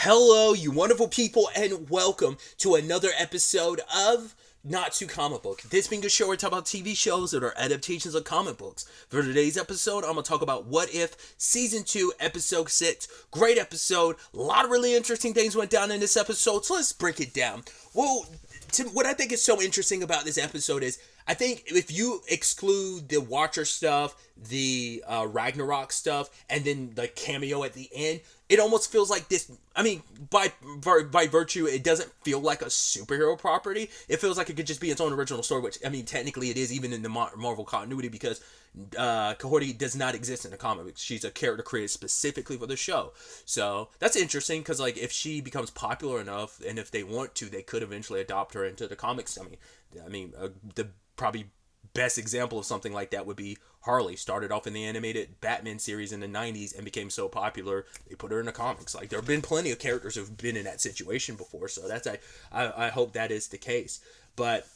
Hello, you wonderful people, and welcome to another episode of Not Too Comic Book. This being a show where I talk about TV shows that are adaptations of comic books. For today's episode, I'm going to talk about What If Season 2, Episode 6. Great episode. A lot of really interesting things went down in this episode, so let's break it down. Well, what I think is so interesting about this episode is, I think if you exclude the Watcher stuff, the Ragnarok stuff, and then the cameo at the end, it almost feels like this. I mean, by virtue, it doesn't feel like a superhero property. It feels like it could just be its own original story, which, I mean, technically it is, even in the Marvel continuity, because Kahhori does not exist in the comics. She's a character created specifically for the show. So that's interesting, because, like, if she becomes popular enough, and if they want to, they could eventually adopt her into the comics. The probably best example of something like that would be Harley. Started off in the animated Batman series in the 90s and became so popular they put her in the comics. Like, there have been plenty of characters who've been in that situation before, so that's I hope that is the case. But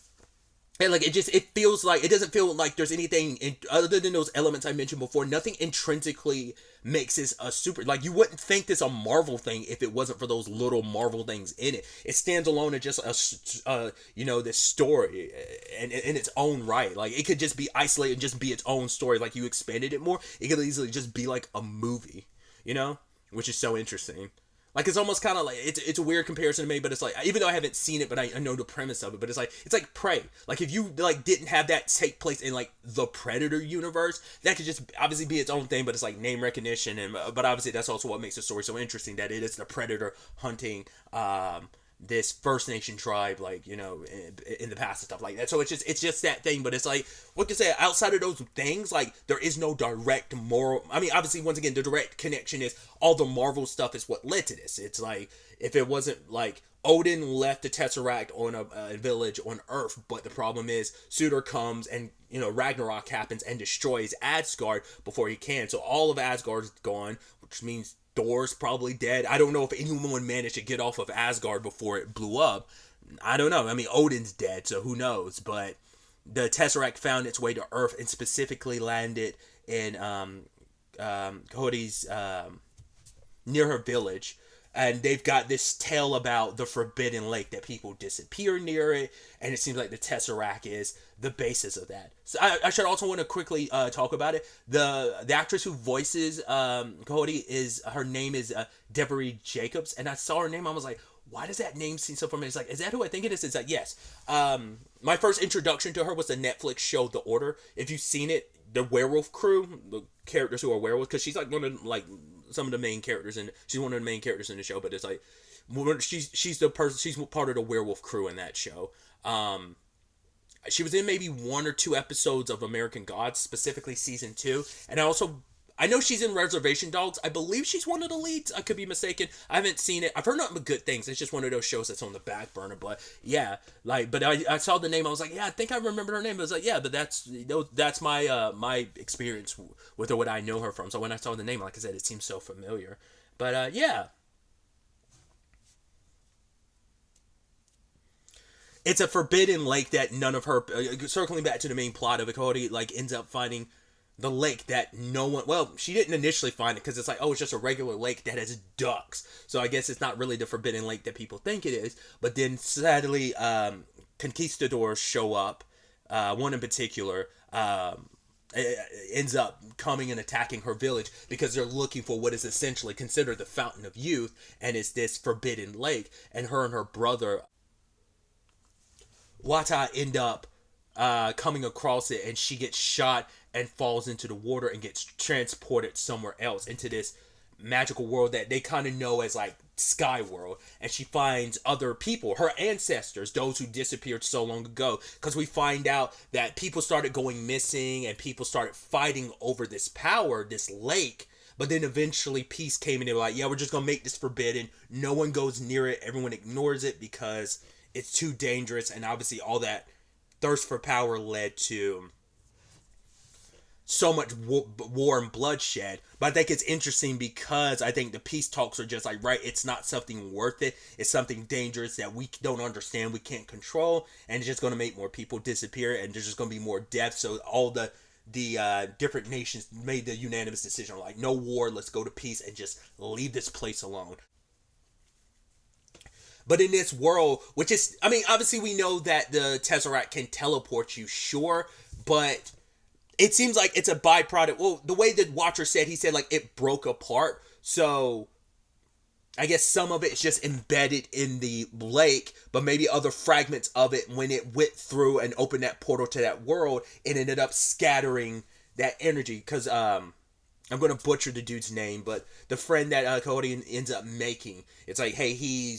and like, it feels like, it doesn't feel like there's anything other than those elements I mentioned before. Nothing intrinsically makes this a super, like, you wouldn't think this a Marvel thing if it wasn't for those little Marvel things in it. It stands alone as just this story in its own right. Like, it could just be isolated and just be its own story. Like, you expanded it more, it could easily just be like a movie, which is so interesting. Like, it's almost kind of like, it's a weird comparison to me, but it's like, even though I haven't seen it, but I know the premise of it, but it's like Prey. Like, if you, like, didn't have that take place in, like, the Predator universe, that could just obviously be its own thing, but it's like name recognition, but obviously that's also what makes the story so interesting, that it is the Predator hunting this First Nation tribe, like, in the past and stuff like that. So it's just that thing, but it's like, what can I say, outside of those things, like, there is no direct moral, I mean, obviously, once again, the direct connection is all the Marvel stuff is what led to this. It's like, if it wasn't, like, Odin left the Tesseract on a village on Earth, but the problem is, Sutor comes and, Ragnarok happens and destroys Asgard before he can, so all of Asgard's gone, which means Thor's probably dead. I don't know if anyone managed to get off of Asgard before it blew up. I don't know. I mean, Odin's dead, so who knows? But the Tesseract found its way to Earth and specifically landed in Cody's near her village. And they've got this tale about the Forbidden Lake, that people disappear near it, and it seems like the Tesseract is the basis of that. So I should also want to quickly talk about it. The actress who voices Cody her name is Deborah Jacobs, and I saw her name, I was like, why does that name seem so familiar? It's like, is that who I think it is? It's like, yes. My first introduction to her was the Netflix show The Order. If you've seen it, the werewolf crew, the characters who are werewolves, because she's like one of, like, some of the main characters, and she's one of the main characters in the show, but it's like, she's the person, she's part of the werewolf crew in that show. She was in maybe 1 or 2 episodes of American Gods, specifically season 2, and I know she's in Reservation Dogs. I believe she's one of the leads. I could be mistaken. I haven't seen it. I've heard nothing but good things. It's just one of those shows that's on the back burner. But yeah, like, but I saw the name. I was like, yeah, I think I remember her name. I was like, yeah, but that's my my experience with her, what I know her from. So when I saw the name, like I said, it seems so familiar. But yeah. It's a forbidden lake that none of her, circling back to the main plot of it, Cody, like, ends up finding the lake that no one, well, she didn't initially find it because it's like, oh, it's just a regular lake that has ducks, so I guess it's not really the forbidden lake that people think it is. But then sadly, conquistadors show up, one in particular, ends up coming and attacking her village because they're looking for what is essentially considered the Fountain of Youth, and it's this forbidden lake, and her brother Wata end up coming across it, and she gets shot and falls into the water and gets transported somewhere else into this magical world that they kind of know as, like, Sky World. And she finds other people, her ancestors, those who disappeared so long ago, because we find out that people started going missing and people started fighting over this power, this lake. But then eventually peace came, and they were like, yeah, we're just gonna make this forbidden, no one goes near it, everyone ignores it because it's too dangerous. And obviously all that thirst for power led to so much war and bloodshed. But I think it's interesting because I think the peace talks are just like, right, it's not something worth it, it's something dangerous that we don't understand, we can't control, and it's just going to make more people disappear, and there's just going to be more death. So all the different nations made the unanimous decision, like, no war, let's go to peace and just leave this place alone. But in this world, which is, I mean, obviously we know that the Tesseract can teleport you, sure, but it seems like it's a byproduct. Well, the way the Watcher said, he said like it broke apart. So I guess some of it is just embedded in the lake, but maybe other fragments of it, when it went through and opened that portal to that world, it ended up scattering that energy. Because I'm going to butcher the dude's name, but the friend that Kahhori ends up making, it's like, hey, he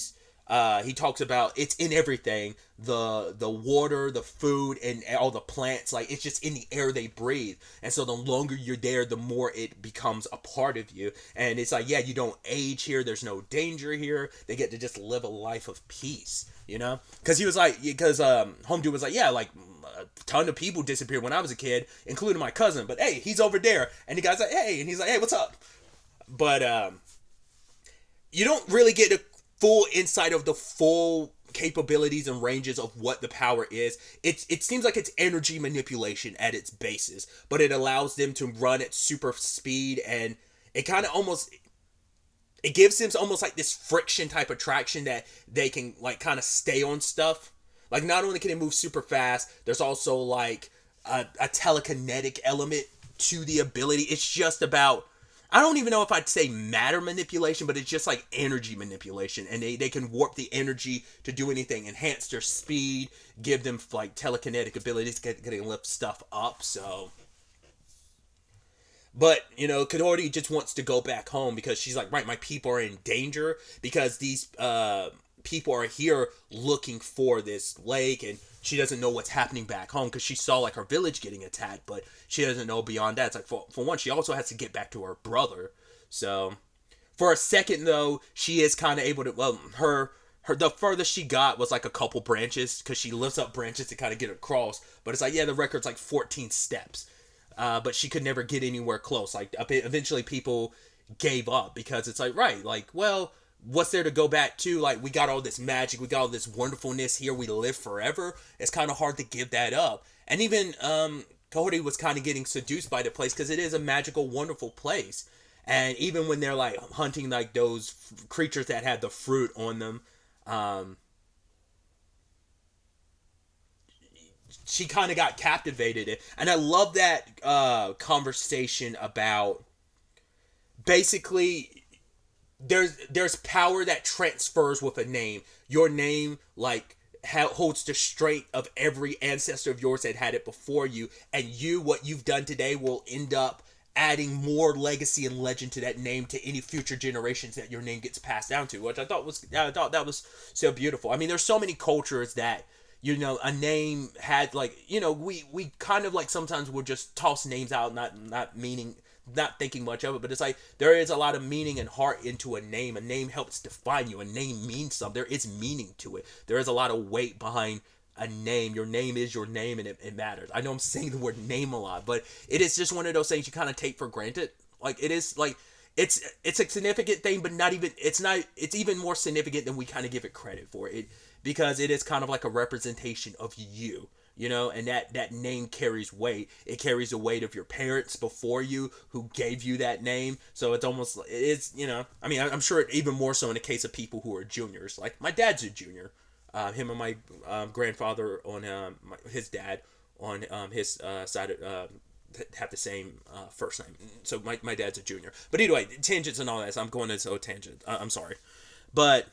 talks about it's in everything, the water, the food, and all the plants. Like, it's just in the air they breathe. And so the longer you're there, the more it becomes a part of you. And it's like, yeah, you don't age here, there's no danger here, they get to just live a life of peace, you know? Because he was like, because home dude was like, yeah, like a ton of people disappeared when I was a kid, including my cousin, but hey, he's over there. And the guy's like, hey, and he's like, hey, what's up? But you don't really get a full insight of the full capabilities and ranges of what the power is. It seems like it's energy manipulation at its basis, but it allows them to run at super speed, and it kind of almost, it gives them almost like this friction type of traction that they can like kind of stay on stuff. Like, not only can it move super fast, there's also like a telekinetic element to the ability. It's just about, I don't even know if I'd say matter manipulation, but it's just like energy manipulation. And they can warp the energy to do anything, enhance their speed, give them like telekinetic abilities, getting lift stuff up. So, but, you know, Kahhori just wants to go back home because she's like, right, my people are in danger because these people are here looking for this lake, and she doesn't know what's happening back home because she saw like her village getting attacked, but she doesn't know beyond that. It's like, for one, she also has to get back to her brother. So for a second though, she is kind of able to, well, her the furthest she got was like a couple branches, because she lifts up branches to kind of get across, but it's like, yeah, the record's like 14 steps, but she could never get anywhere close. Like, eventually people gave up because it's like, right, like, well, what's there to go back to? Like, we got all this magic, we got all this wonderfulness here, we live forever. It's kind of hard to give that up. And even Kahhori was kind of getting seduced by the place because it is a magical, wonderful place. And even when they're like hunting like those creatures that had the fruit on them, she kind of got captivated. And I love that conversation about basically, there's power that transfers with a name. Your name, like, holds the strength of every ancestor of yours that had it before you, and what you've done today will end up adding more legacy and legend to that name, to any future generations that your name gets passed down to, which I thought that was so beautiful. I mean, there's so many cultures that, you know, a name had, like, you know, we kind of like sometimes we'll just toss names out, not thinking much of it, but it's like there is a lot of meaning and heart into a name. A name helps define you. A name means something. There is meaning to it. There is a lot of weight behind a name. Your name is your name, and it matters. I know I'm saying the word name a lot, but it is just one of those things you kind of take for granted. Like, it is like, it's a significant thing, but it's even more significant than we kind of give it credit for it, because it is kind of like a representation of you. You know, and that name carries weight. It carries the weight of your parents before you, who gave you that name. So it's, you know, I mean, I'm sure even more so in the case of people who are juniors. Like, my dad's a junior. Him and my grandfather on his dad on his side have the same first name. So my dad's a junior. But anyway, tangents and all that. So I'm going into a tangent. I'm sorry. But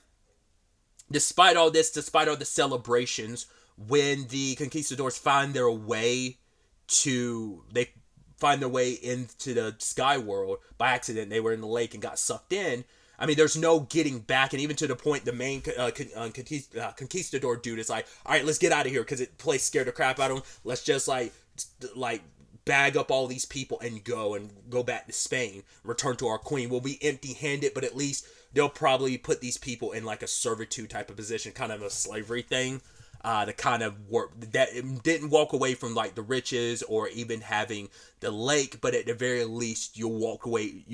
despite all this, despite all the celebrations, when the conquistadors find their way into the sky world by accident, they were in the lake and got sucked in. I mean, there's no getting back, and even to the point the main conquistador dude is like, all right, let's get out of here, because the place scared the crap out of him. Let's just like bag up all these people and go back to Spain, return to our queen. We'll be empty-handed, but at least they'll probably put these people in like a servitude type of position, kind of a slavery thing. The kind of work that didn't walk away from like the riches or even having the lake, but at the very least you walk away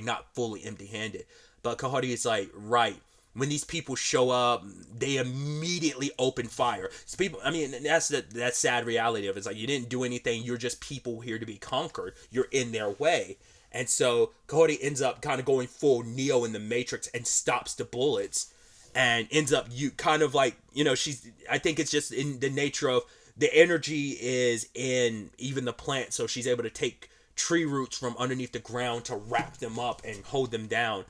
not fully empty-handed. But Kahhori is like, right, when these people show up, they immediately open fire. So people, I mean, that's that sad reality of it. It's like, you didn't do anything, you're just people here to be conquered, you're in their way. And so Kahhori ends up kind of going full Neo in the Matrix and stops the bullets. and ends up you kind of like, she's, I think it's just in the nature of the energy is in even the plant, so she's able to take tree roots from underneath the ground to wrap them up and hold them down.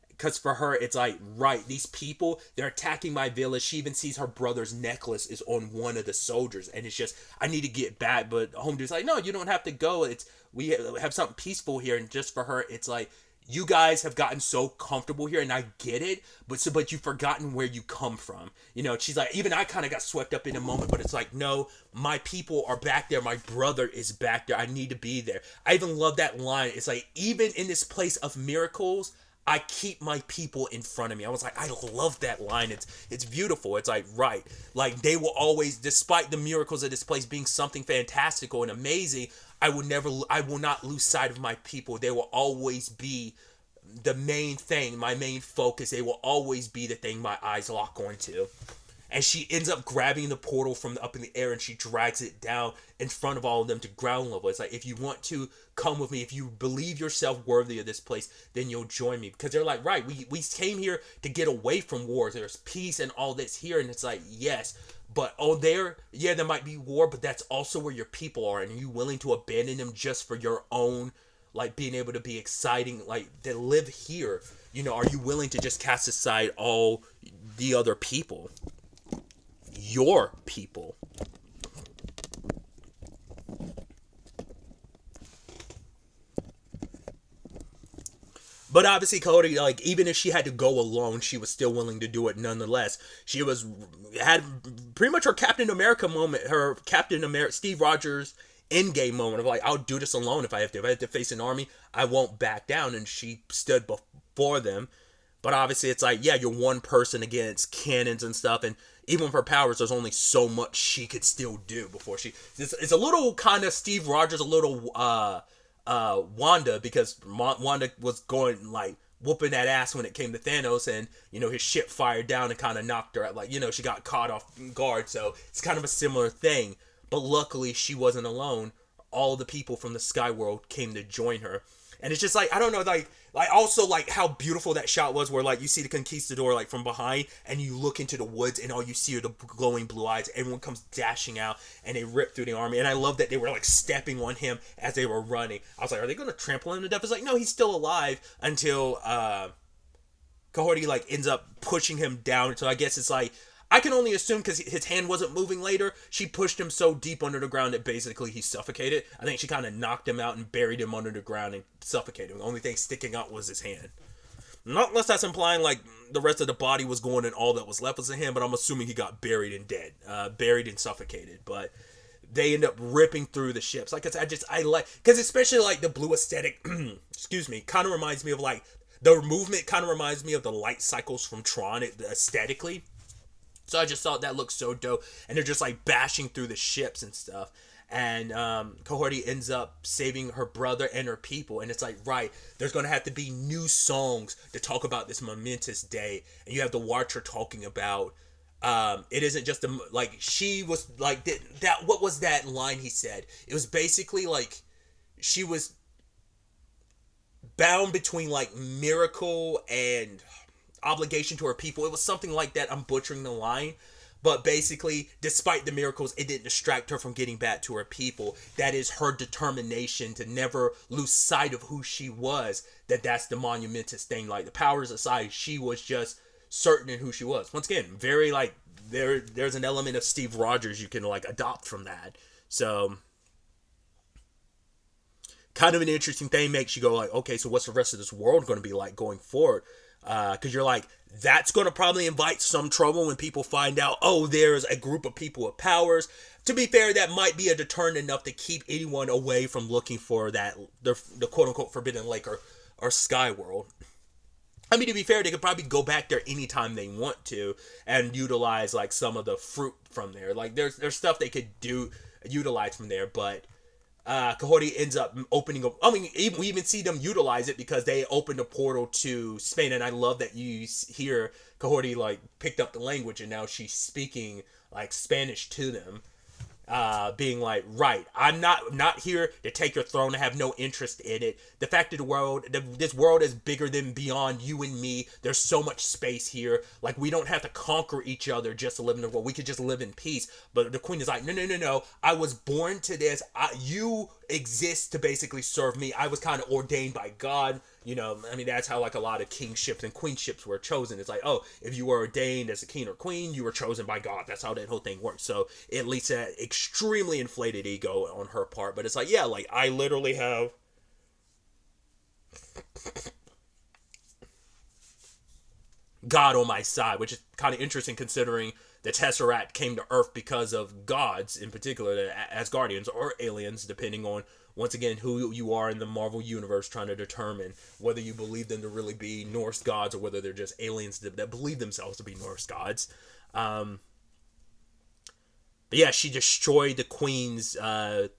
Because for her, it's like, right, these people, they're attacking my village. She even sees her brother's necklace is on one of the soldiers, and it's just, I need to get back. But home dude's like, no, you don't have to go. It's, we have something peaceful here. And just for her, it's like, you guys have gotten so comfortable here, and I get it, but you've forgotten where you come from. She's like, even I kind of got swept up in a moment, but it's like, no, my people are back there. My brother is back there. I need to be there. I even love that line. It's like, even in this place of miracles, I keep my people in front of me. I was like, I love that line. It's beautiful. It's like, right. Like, they will always, despite the miracles of this place being something fantastical and amazing, I will not lose sight of my people. They will always be the main thing, my main focus. They will always be the thing my eyes lock onto. And she ends up grabbing the portal from up in the air, and she drags it down in front of all of them to ground level. It's like, if you want to come with me, if you believe yourself worthy of this place, then you'll join me. Because they're like, right, we came here to get away from wars. There's peace and all this here. And it's like, yes, but there might be war, but that's also where your people are. And are you willing to abandon them just for your own, like, being able to be exciting, like, to live here? Are you willing to just cast aside all the other people? Your people. But obviously, Cody, like, even if she had to go alone, she was still willing to do it nonetheless. She had pretty much her Captain America moment, her Captain America, Steve Rogers Endgame moment of like, I'll do this alone if I have to. If I have to face an army, I won't back down. And she stood before them. But obviously, it's like, yeah, you're one person against cannons and stuff, and even with her powers, there's only so much she could still do before she. It's a little kind of Steve Rogers, a little Wanda, because Wanda was going like whooping that ass when it came to Thanos, and his ship fired down and kind of knocked her out. Like, she got caught off guard, so it's kind of a similar thing. But luckily, she wasn't alone. All the people from the Sky World came to join her. And it's just like, I don't know, like also like how beautiful that shot was, where like you see the conquistador like from behind, and you look into the woods, and all you see are the glowing blue eyes. Everyone comes dashing out, and they rip through the army. And I love that they were like stepping on him as they were running. I was like, are they going to trample him to death? It's like, no, he's still alive until Kahhori like ends up pushing him down. So I guess it's like, I can only assume because his hand wasn't moving later, she pushed him so deep under the ground that basically he suffocated. I think she kind of knocked him out and buried him under the ground and suffocated him. The only thing sticking out was his hand. Not unless that's implying like the rest of the body was gone and all that was left was a hand, but I'm assuming he got buried and dead, buried and suffocated. But they end up ripping through the ships. Like I like, because especially like the blue aesthetic, excuse me, kind of reminds me of like the movement. Kind of reminds me of the light cycles from Tron aesthetically. So I just thought that looked so dope. And they're just like bashing through the ships and stuff. And Kahhori ends up saving her brother and her people. And it's like, right, there's going to have to be new songs to talk about this momentous day. And you have the Watcher talking about, it isn't just like, she was like, that what was that line he said? It was basically like, she was bound between like miracle and obligation to her people. It was something like that. I'm butchering the line, but basically, despite the miracles, it didn't distract her from getting back to her people. That is her determination to never lose sight of who she was. That's the monumentous thing. Like, the powers aside, she was just certain in who she was. Once again, very like there's an element of Steve Rogers you can like adopt from that. So kind of an interesting thing. Makes you go like, okay, so what's the rest of this world going to be like going forward? Because you're like, that's going to probably invite some trouble when people find out, oh, there's a group of people with powers. To be fair, that might be a deterrent enough to keep anyone away from looking for that, the quote-unquote Forbidden Lake or Sky World. I mean, to be fair, they could probably go back there anytime they want to and utilize, like, some of the fruit from there. Like, there's stuff they could utilize from there, but Kahhori ends up opening up. I mean, we even see them utilize it because they opened a portal to Spain, and I love that you hear Kahhori like picked up the language, and now she's speaking like Spanish to them. being like, right, I'm not here to take your throne. I have no interest in it. The fact that this world is bigger than beyond you and me. There's so much space here. Like, we don't have to conquer each other just to live in the world. We could just live in peace. But the queen is like, no, no, no, no. I was born to this. You exist to basically serve me. I was kind of ordained by God. I mean, that's how like a lot of kingships and queenships were chosen. It's like, oh, if you were ordained as a king or queen, you were chosen by God. That's how that whole thing works. So it leads to that extremely inflated ego on her part. But it's like, yeah, like I literally have God on my side, which is kind of interesting considering the Tesseract came to Earth because of gods, in particular, the Asgardians or aliens, depending on, once again, who you are in the Marvel Universe, trying to determine whether you believe them to really be Norse gods or whether they're just aliens that believe themselves to be Norse gods. But yeah, she destroyed the queen's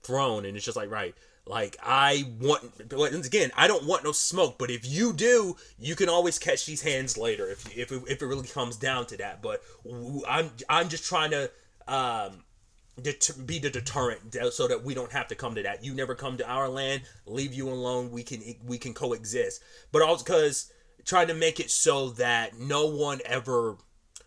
throne, and it's just like, right, like once again, I don't want no smoke, but if you do, you can always catch these hands later if it really comes down to that. But I'm just trying to be the deterrent so that we don't have to come to that. You never come to our land, leave you alone. We can coexist, but also because trying to make it so that no one ever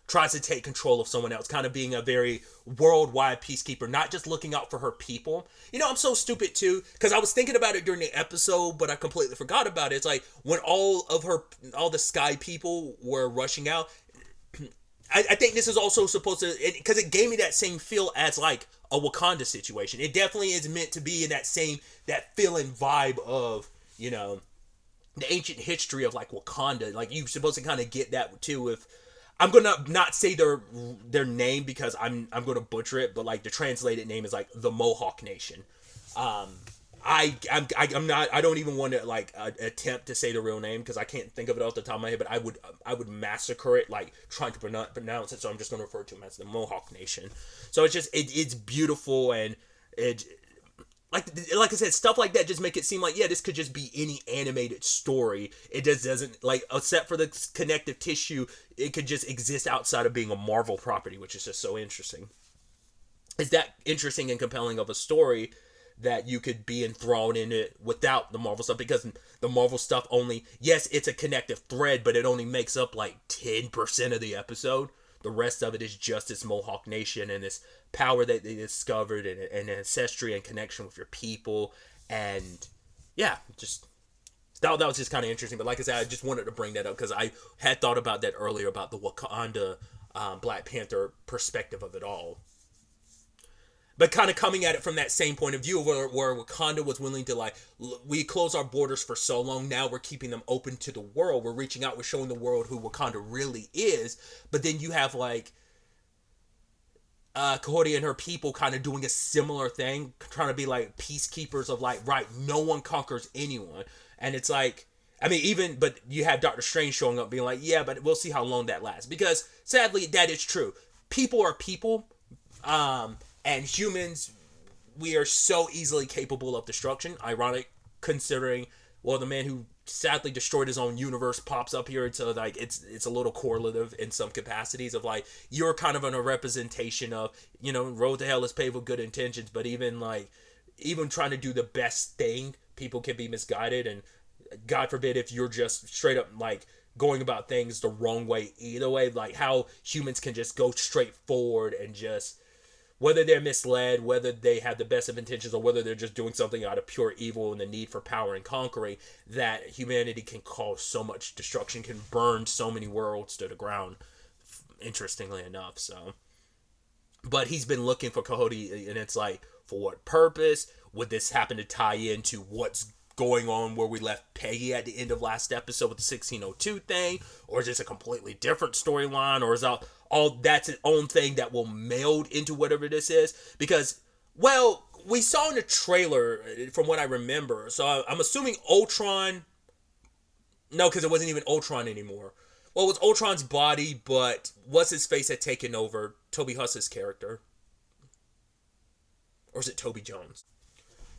tries to take control of someone else, kind of being a very worldwide peacekeeper, not just looking out for her people. I'm so stupid too, because I was thinking about it during the episode, but I completely forgot about it. It's like when all the sky people were rushing out, I think this is also supposed to, because it gave me that same feel as like a Wakanda situation. It definitely is meant to be in that feeling vibe of, the ancient history of like Wakanda. Like you're supposed to kind of get that too. If I'm gonna not say their name because I'm gonna butcher it, but like the translated name is like the Mohawk Nation. I'm not. I don't even want to like attempt to say the real name because I can't think of it off the top of my head. But I would massacre it like trying to pronounce it. So I'm just gonna refer to them as the Mohawk Nation. So it's just it's beautiful, and it like I said, stuff like that just make it seem like, yeah, this could just be any animated story. It just doesn't, like, except for the connective tissue, it could just exist outside of being a Marvel property, which is just so interesting. It's that interesting and compelling of a story that you could be enthralled in it without the Marvel stuff, because the Marvel stuff only, yes, it's a connective thread, but it only makes up like 10% of the episode. The rest of it is just this Mohawk Nation and this power that they discovered, and ancestry and connection with your people. And yeah, just that was just kind of interesting. But like I said, I just wanted to bring that up because I had thought about that earlier about the Wakanda Black Panther perspective of it all. But kind of coming at it from that same point of view where Wakanda was willing to, like, we closed our borders for so long, now we're keeping them open to the world. We're reaching out, we're showing the world who Wakanda really is. But then you have, like, Kahhori and her people kind of doing a similar thing, trying to be, like, peacekeepers of, like, right, no one conquers anyone. And it's like, I mean, but you have Doctor Strange showing up being like, yeah, but we'll see how long that lasts. Because, sadly, that is true. People are people. And humans, we are so easily capable of destruction. Ironic, considering, well, the man who sadly destroyed his own universe pops up here. So, like, it's a little correlative in some capacities of, like, you're kind of a representation of, road to hell is paved with good intentions. But even trying to do the best thing, people can be misguided. And God forbid if you're just straight up, like, going about things the wrong way either way. Like, how humans can just go straight forward and just, whether they're misled, whether they have the best of intentions, or whether they're just doing something out of pure evil and the need for power and conquering, that humanity can cause so much destruction, can burn so many worlds to the ground, interestingly enough. So, but he's been looking for Kahhori, and it's like, for what purpose? Would this happen to tie into what's going on where we left Peggy at the end of last episode with the 1602 thing? Or is this a completely different storyline? Or is all that's its own thing that will meld into whatever this is? Because, well, we saw in the trailer, from what I remember, so I'm assuming Ultron, no, because it wasn't even Ultron anymore. Well, it was Ultron's body, but what's-his-face had taken over Toby Huss's character. Or is it Toby Jones?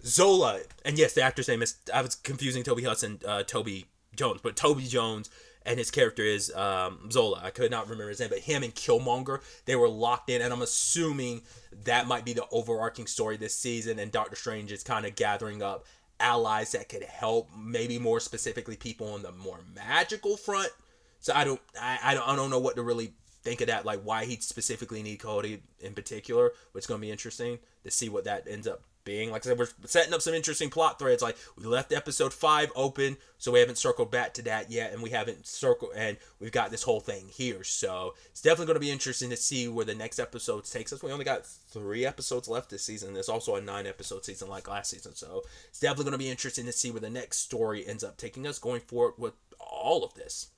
Zola, and yes, the actor's name is, I was confusing Toby Huss and Toby Jones, but Toby Jones and his character is Zola. I could not remember his name, but him and Killmonger, they were locked in, and I'm assuming that might be the overarching story this season, and Doctor Strange is kind of gathering up allies that could help, maybe more specifically people on the more magical front. So I don't know what to really think of that, like why he'd specifically need Cody in particular, which is going to be interesting to see what that ends up being. Like I said, we're setting up some interesting plot threads. Like, we left episode 5 open, so we haven't circled back to that yet, and we haven't circled, and we've got this whole thing here. So it's definitely going to be interesting to see where the next episode takes us. We only got 3 episodes left this season. There's also a 9-episode season like last season, so it's definitely going to be interesting to see where the next story ends up taking us going forward with all of this.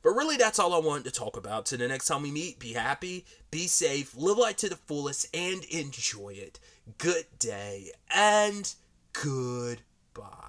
But really, that's all I wanted to talk about. Till the next time we meet, be happy, be safe, live life to the fullest, and enjoy it. Good day, and goodbye.